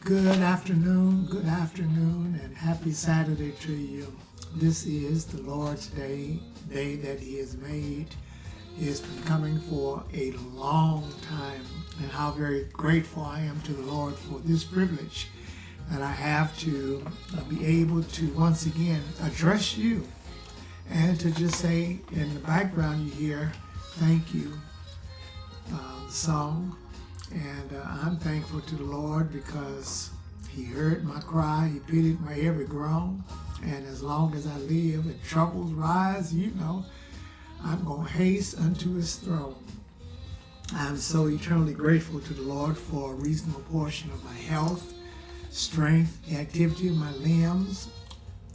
Good afternoon, and happy Saturday to you. This is the Lord's Day, day that He has made. He has been coming for a long time, and how very grateful I am to the Lord for this privilege that I have to be able to once again address you and to just say in the background you hear, thank you, the song. And I'm thankful to the Lord because He heard my cry, He pitied my every groan. And as long as I live and troubles rise, I'm going to haste unto His throne. I'm so eternally grateful to the Lord for a reasonable portion of my health, strength, the activity of my limbs.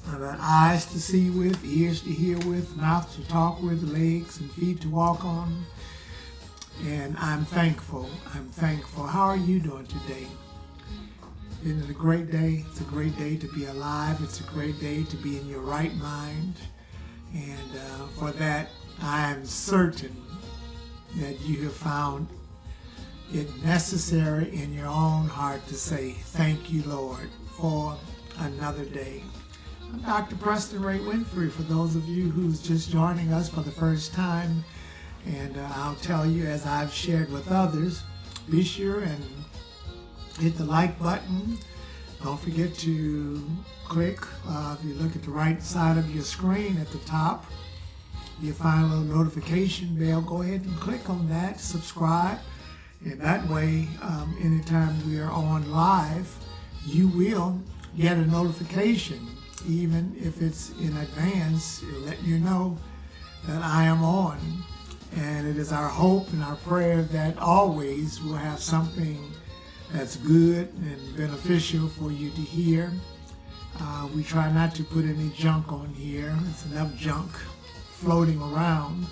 I've got eyes to see with, ears to hear with, mouth to talk with, legs and feet to walk on. And I'm thankful. How are you doing today? Isn't it a great day? It's a great day to be alive. It's a great day to be in your right mind. And for that, I am certain that you have found it necessary in your own heart to say, thank you, Lord, for another day. I'm Dr. Preston Winfrey, for those of you who's just joining us for the first time. And I'll tell you, as I've shared with others, be sure and hit the like button. Don't forget to click. If you look at the right side of your screen at the top, you'll find a little notification bell. Go ahead and click on that, subscribe. And that way, anytime we are on live, you will get a notification. Even if it's in advance, it'll let you know that I am on. And it is our hope and our prayer that always we'll have something that's good and beneficial for you to hear. We try not to put any junk on here. It's enough junk floating around.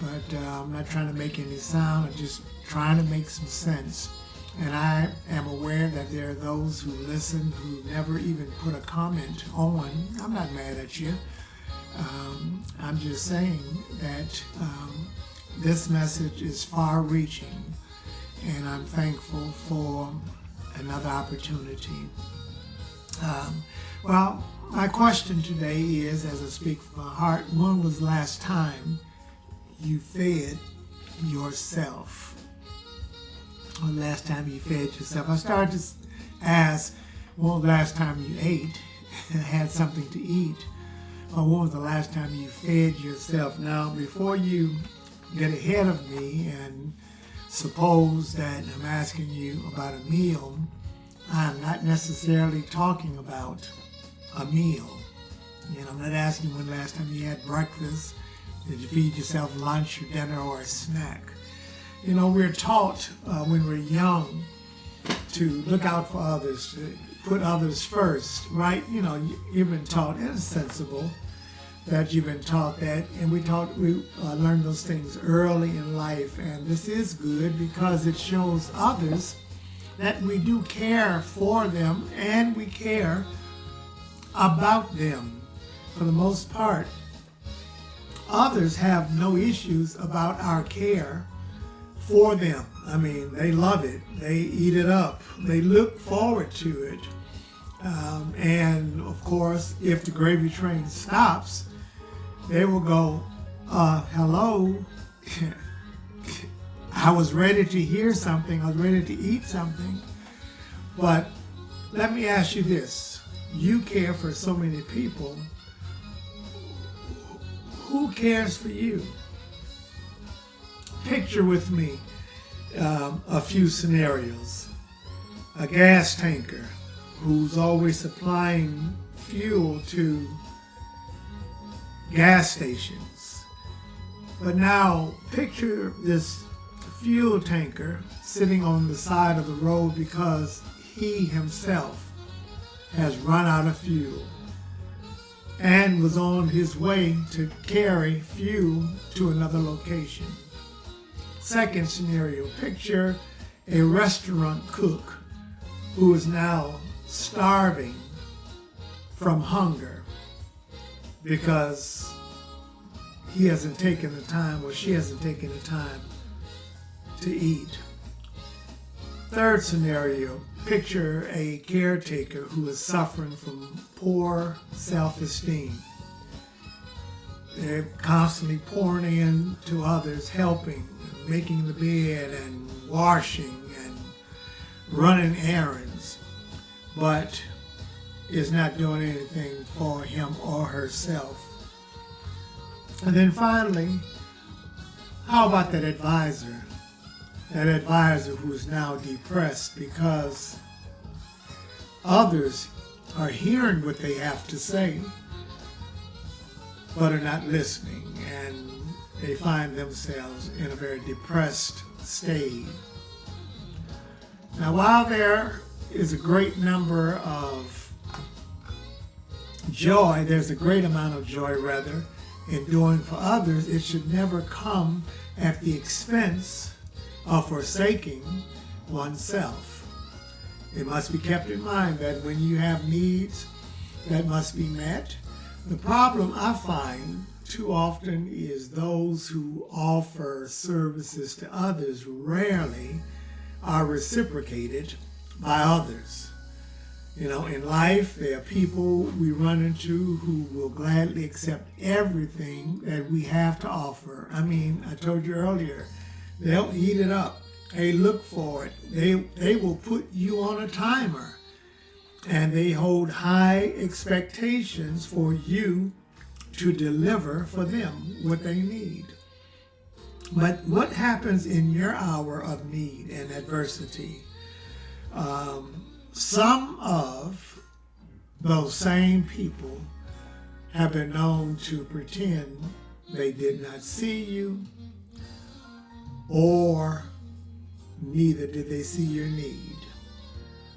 But I'm not trying to make any sound. I'm just trying to make some sense. And I am aware that there are those who listen who never even put a comment on. I'm not mad at you. I'm just saying that this message is far-reaching, and I'm thankful for another opportunity. Well, my question today is, as I speak from my heart, when was the last time you fed yourself? When was the last time you fed yourself? I started to ask, when was the last time you ate and had something to eat? Or when was the last time you fed yourself? Now, before you get ahead of me and suppose that I'm asking you about a meal, I'm not necessarily talking about a meal. I'm not asking when the last time you had breakfast. Did you feed yourself lunch or dinner or a snack? We're taught when we're young to look out for others, to put others first, right? You've been taught, and it's sensible that you've been taught that, and we learned those things early in life, and this is good because it shows others that we do care for them and we care about them. For the most part, others have no issues about our care for them. I mean, they love it. They eat it up. They look forward to it. And of course, if the gravy train stops, they will go, hello, I was ready to hear something. I was ready to eat something. But let me ask you this. You care for so many people. Who cares for you? Picture with me a few scenarios. A gas tanker who's always supplying fuel to gas stations. But now picture this fuel tanker sitting on the side of the road because he himself has run out of fuel and was on his way to carry fuel to another location. Second scenario, picture a restaurant cook who is now starving from hunger because he hasn't taken the time, or she hasn't taken the time to eat. Third scenario, picture a caretaker who is suffering from poor self-esteem. They're constantly pouring in to others, helping, making the bed and washing and running errands, but is not doing anything for him or herself. And then finally, how about that advisor? That advisor who's now depressed because others are hearing what they have to say, but are not listening, and they find themselves in a very depressed state. Now, while there is a great number of joy, there's a great amount of joy, rather, in doing for others, it should never come at the expense of forsaking oneself. It must be kept in mind that when you have needs that must be met, the problem I find too often is those who offer services to others rarely are reciprocated by others. You know, in life, there are people we run into who will gladly accept everything that we have to offer. I mean, I told you earlier, they'll eat it up. They look for it. They will put you on a timer. And they hold high expectations for you to deliver for them what they need. But what happens in your hour of need and adversity? Some of those same people have been known to pretend they did not see you, or neither did they see your need.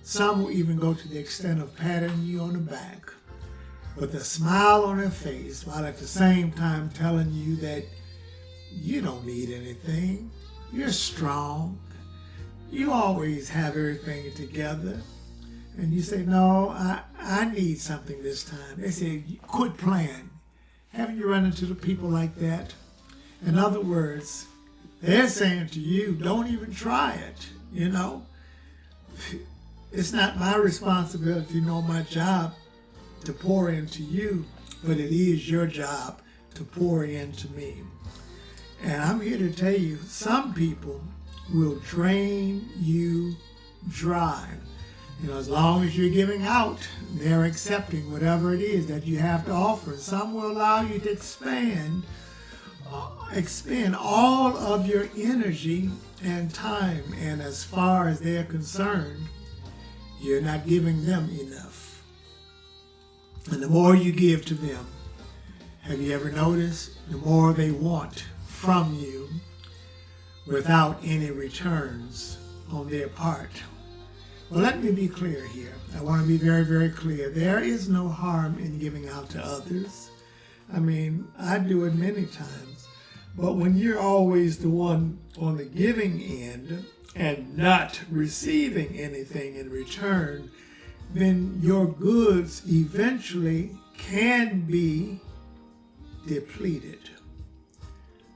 Some will even go to the extent of patting you on the back with a smile on their face, while at the same time telling you that you don't need anything. You're strong. You always have everything together. And you say, no, I need something this time. They say, quit playing. Haven't you run into the people like that? In other words, they're saying to you, don't even try it, you know. It's not my responsibility nor my job to pour into you, but it is your job to pour into me. And I'm here to tell you, some people will drain you dry. You know, as long as you're giving out, they're accepting whatever it is that you have to offer. Some will allow you to expend all of your energy and time, and as far as they're concerned, you're not giving them enough. And the more you give to them, have you ever noticed, the more they want from you without any returns on their part. Well, let me be clear here. I want to be very, very clear. There is no harm in giving out to others. I mean, I do it many times. But when you're always the one on the giving end and not receiving anything in return, then your goods eventually can be depleted.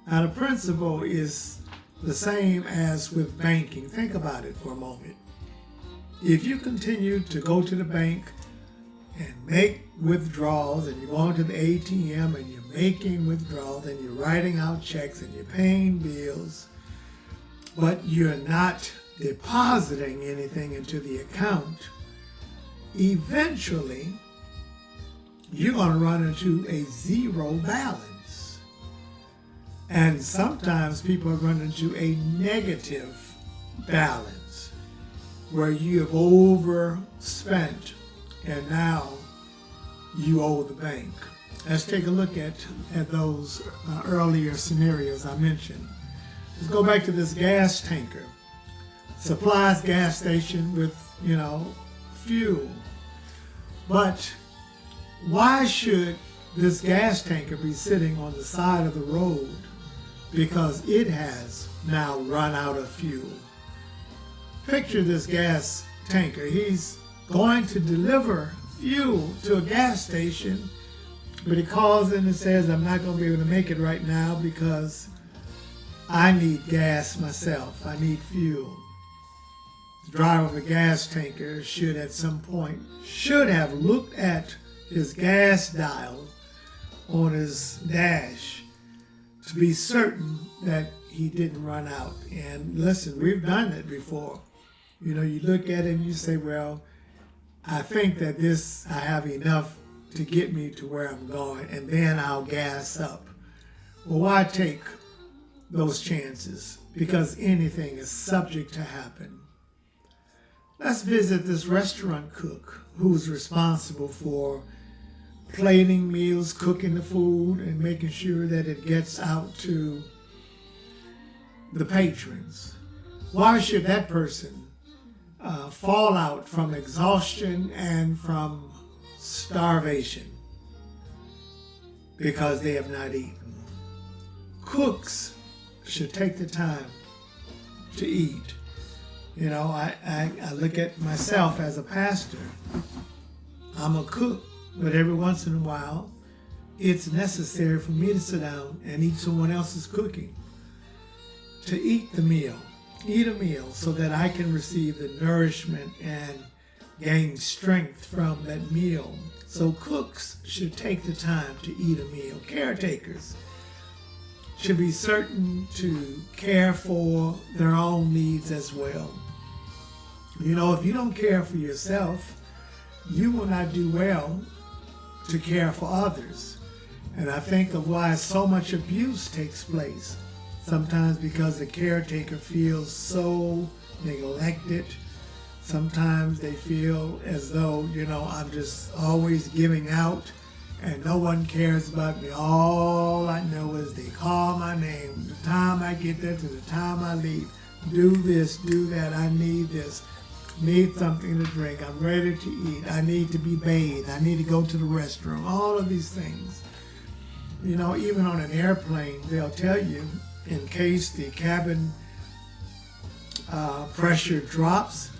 Now, the principle is the same as with banking. Think about it for a moment. If you continue to go to the bank and make withdrawals, and you're going to the ATM and you're making withdrawals and you're writing out checks and you're paying bills, but you're not depositing anything into the account, eventually you're going to run into a zero balance. And sometimes people run into a negative balance, where you have overspent and now you owe the bank. Let's take a look at those earlier scenarios I mentioned. Let's go back to this gas tanker. Supplies gas station with, fuel. But why should this gas tanker be sitting on the side of the road? Because it has now run out of fuel. Picture this gas tanker. He's going to deliver fuel to a gas station, but he calls in and says, I'm not going to be able to make it right now because I need gas myself. I need fuel. The driver of a gas tanker should have looked at his gas dial on his dash to be certain that he didn't run out. And listen, we've done it before. You look at it and you say, well, I think that I have enough to get me to where I'm going, and then I'll gas up. Well, why take those chances? Because anything is subject to happen. Let's visit this restaurant cook who's responsible for plating meals, cooking the food, and making sure that it gets out to the patrons. Why should that person fall out from exhaustion and from starvation? Because they have not eaten. Cooks should take the time to eat. I look at myself as a pastor. I'm a cook, but every once in a while, it's necessary for me to sit down and eat someone else's cooking. To eat a meal so that I can receive the nourishment and gain strength from that meal. So cooks should take the time to eat a meal. Caretakers should be certain to care for their own needs as well. If you don't care for yourself, you will not do well to care for others. And I think of why so much abuse takes place. Sometimes because the caretaker feels so neglected. Sometimes they feel as though, I'm just always giving out and no one cares about me. All I know is they call my name. The time I get there to the time I leave. Do this, do that. I need this. Need something to drink. I'm ready to eat. I need to be bathed. I need to go to the restroom. All of these things. Even on an airplane, they'll tell you, in case the cabin pressure drops,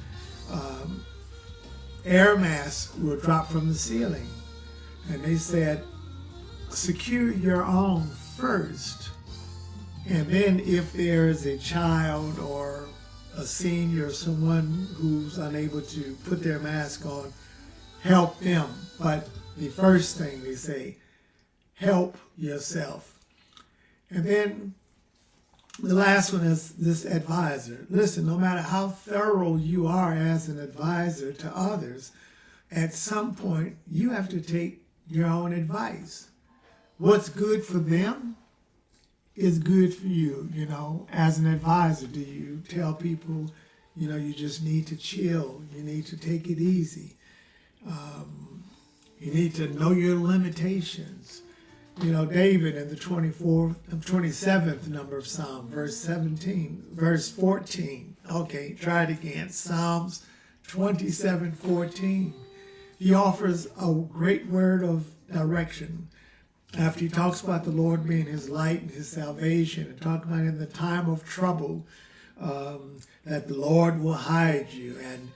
air masks will drop from the ceiling. And they said, secure your own first. And then if there is a child or a senior, someone who's unable to put their mask on, help them. But the first thing they say, help yourself. And then the last one is this advisor. Listen, no matter how thorough you are as an advisor to others, at some point you have to take your own advice. What's good for them is good for you. As an advisor, do you tell people, you just need to chill, you need to take it easy, you need to know your limitations. David in the 27th number of Psalm, verse 14. Okay, try it again. Psalms 27:14. He offers a great word of direction. After he talks about the Lord being his light and his salvation, and talking about in the time of trouble, that the Lord will hide you. And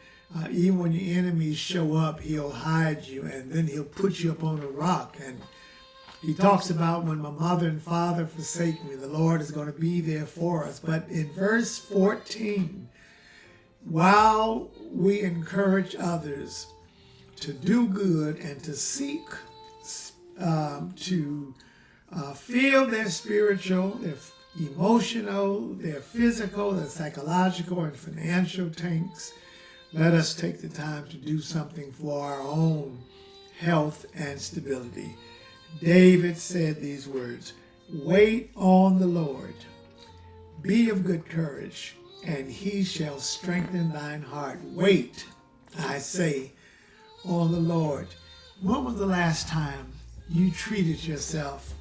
even when your enemies show up, he'll hide you, and then he'll put you up on a rock. And he talks about when my mother and father forsake me, the Lord is going to be there for us. But in verse 14, while we encourage others to do good and to seek to feel their spiritual, their emotional, their physical, their psychological, and financial tanks, let us take the time to do something for our own health and stability. David said these words, wait on the Lord, be of good courage, and he shall strengthen thine heart. Wait, I say, on the Lord. When was the last time you treated yourself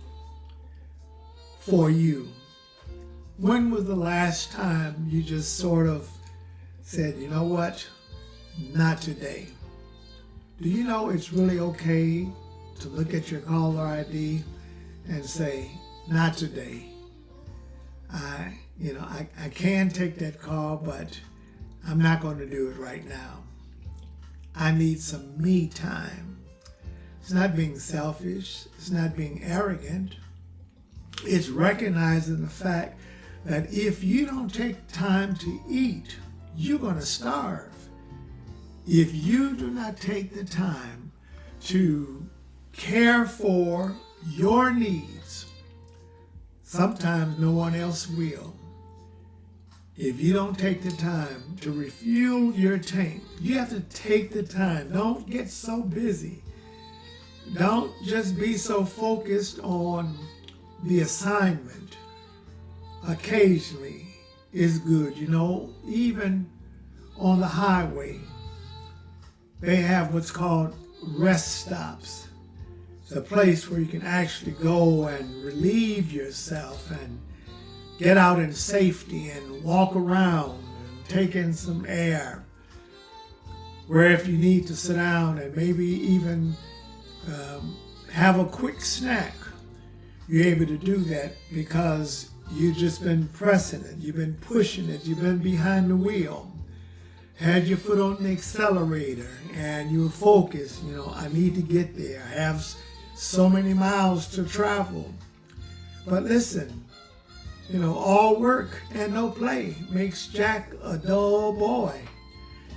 for you? When was the last time you just sort of said, you know what, not today? Do you know it's really okay to look at your caller ID and say, not today. I can take that call, but I'm not going to do it right now. I need some me time. It's not being selfish. It's not being arrogant. It's recognizing the fact that if you don't take time to eat, you're going to starve. If you do not take the time to care for your needs, sometimes no one else will. If you don't take the time to refuel your tank, you have to take the time. Don't get so busy. Don't just be so focused on the assignment. Occasionally is good. You know, even on the highway, they have what's called rest stops. It's a place where you can actually go and relieve yourself and get out in safety and walk around and take in some air. Where if you need to sit down and maybe even have a quick snack, you're able to do that because you've just been pressing it, you've been pushing it, you've been behind the wheel, had your foot on the accelerator, and you were focused. You know, I need to get there. I have so many miles to travel. But listen, you know, all work and no play makes Jack a dull boy.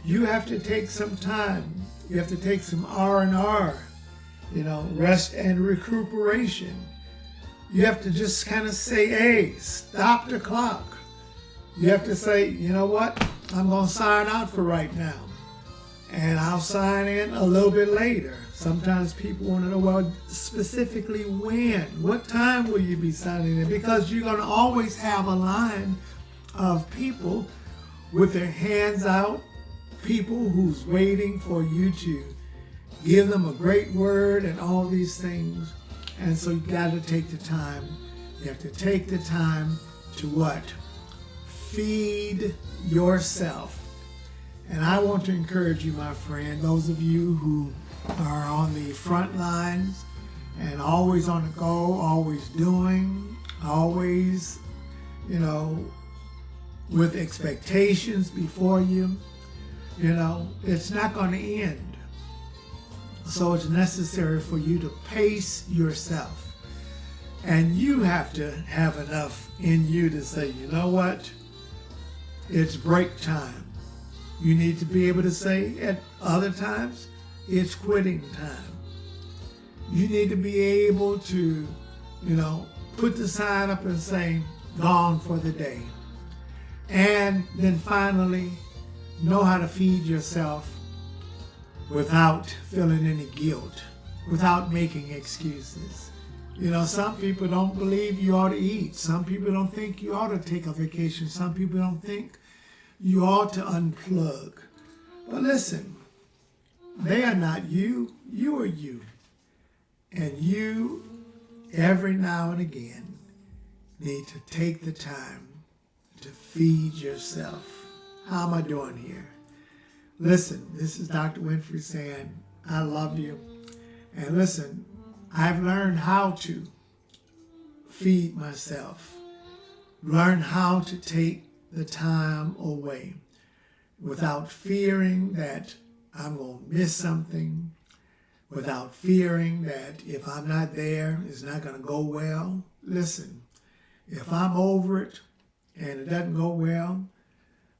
You have to take some time. You have to take some R&R, you know, rest and recuperation. You have to just kind of say, hey, stop the clock. You have to say, you know what, I'm going to sign out for right now. And I'll sign in a little bit later. Sometimes people want to know, well, specifically when? What time will you be signing in? Because you're going to always have a line of people with their hands out, people who's waiting for you to give them a great word and all these things. And so you got to take the time. You have to take the time to what? Feed yourself. And I want to encourage you, my friend, those of you who are on the front lines and always on the go, always doing, always, you know, with expectations before you, you know, it's not going to end. So it's necessary for you to pace yourself. And you have to have enough in you to say, you know what? It's break time. You need to be able to say at other times, it's quitting time. You need to be able to, you know, put the sign up and say, gone for the day. And then finally, know how to feed yourself without feeling any guilt, without making excuses. You know, some people don't believe you ought to eat. Some people don't think you ought to take a vacation. Some people don't think you ought to unplug. But listen, they are not you. You are you. And you, every now and again, need to take the time to feed yourself. How am I doing here? Listen, this is Dr. Winfrey saying, I love you. And listen, I've learned how to feed myself, learn how to take the time away without fearing that I'm going to miss something, without fearing that if I'm not there, it's not going to go well. Listen, if I'm over it and it doesn't go well,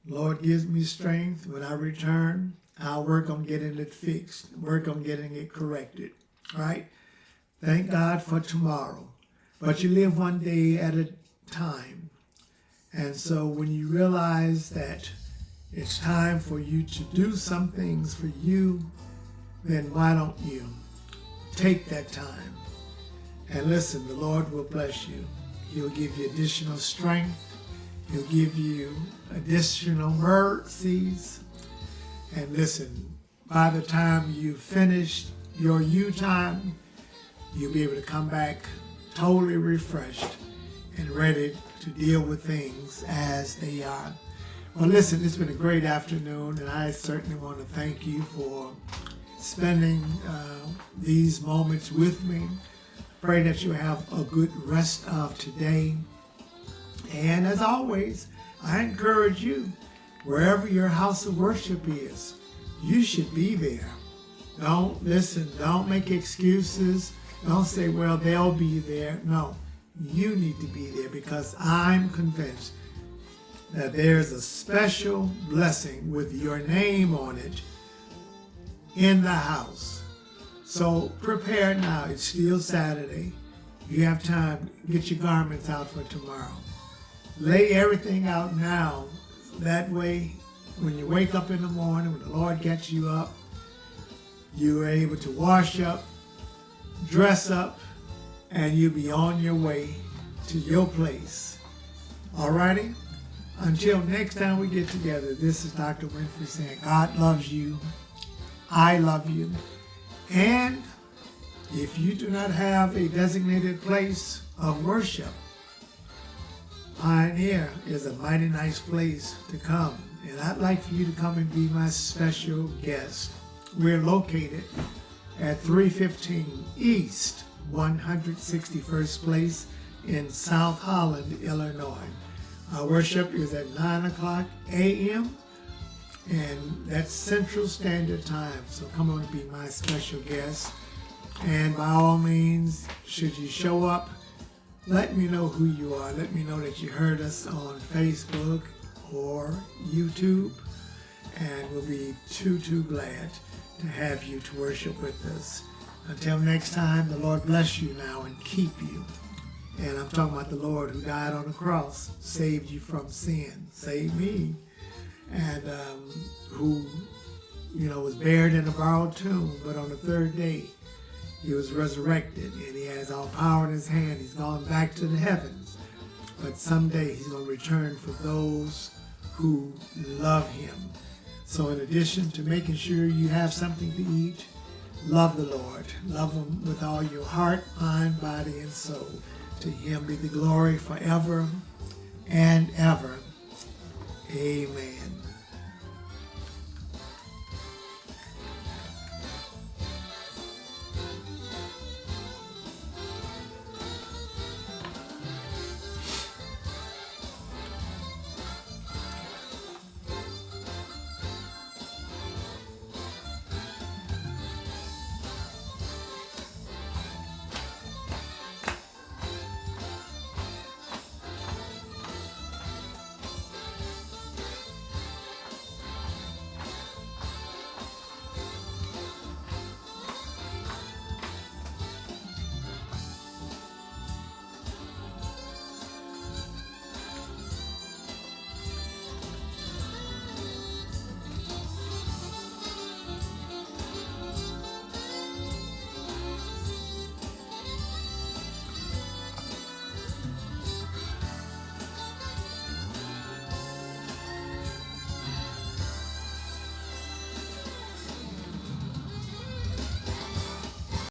Lord gives me strength. When I return, I'll work on getting it fixed, work on getting it corrected, right? Thank God for tomorrow. But you live one day at a time. And so when you realize that it's time for you to do some things for you, then why don't you take that time? And listen, the Lord will bless you. He'll give you additional strength. He'll give you additional mercies. And listen, by the time you've finished your you time, you'll be able to come back totally refreshed and ready to deal with things as they are. Well, listen, it's been a great afternoon, and I certainly want to thank you for spending these moments with me. Pray that you have a good rest of today. And as always, I encourage you, wherever your house of worship is, you should be there. Don't make excuses. Don't say, well, they'll be there. No, you need to be there, because I'm convinced that there's a special blessing with your name on it in the house. So prepare now. It's still Saturday. You have time. Get your garments out for tomorrow. Lay everything out now. That way, when you wake up in the morning, when the Lord gets you up, you are able to wash up, dress up, and you'll be on your way to your place. Alrighty? Until next time we get together, this is Dr. Winfrey saying God loves you, I love you, and if you do not have a designated place of worship, Pioneer is a mighty nice place to come, and I'd like for you to come and be my special guest. We're located at 315 East 161st Place in South Holland, Illinois. Our worship is at 9 o'clock a.m. and that's Central Standard Time. So come on and be my special guest. And by all means, should you show up, let me know who you are. Let me know that you heard us on Facebook or YouTube. And we'll be too glad to have you to worship with us. Until next time, the Lord bless you now and keep you. And I'm talking about the Lord who died on the cross, saved you from sin, saved me, and who, was buried in a borrowed tomb, but on the third day, he was resurrected, and he has all power in his hand. He's gone back to the heavens, but someday he's going to return for those who love him. So in addition to making sure you have something to eat, love the Lord. Love him with all your heart, mind, body, and soul. To him be the glory forever and ever. Amen.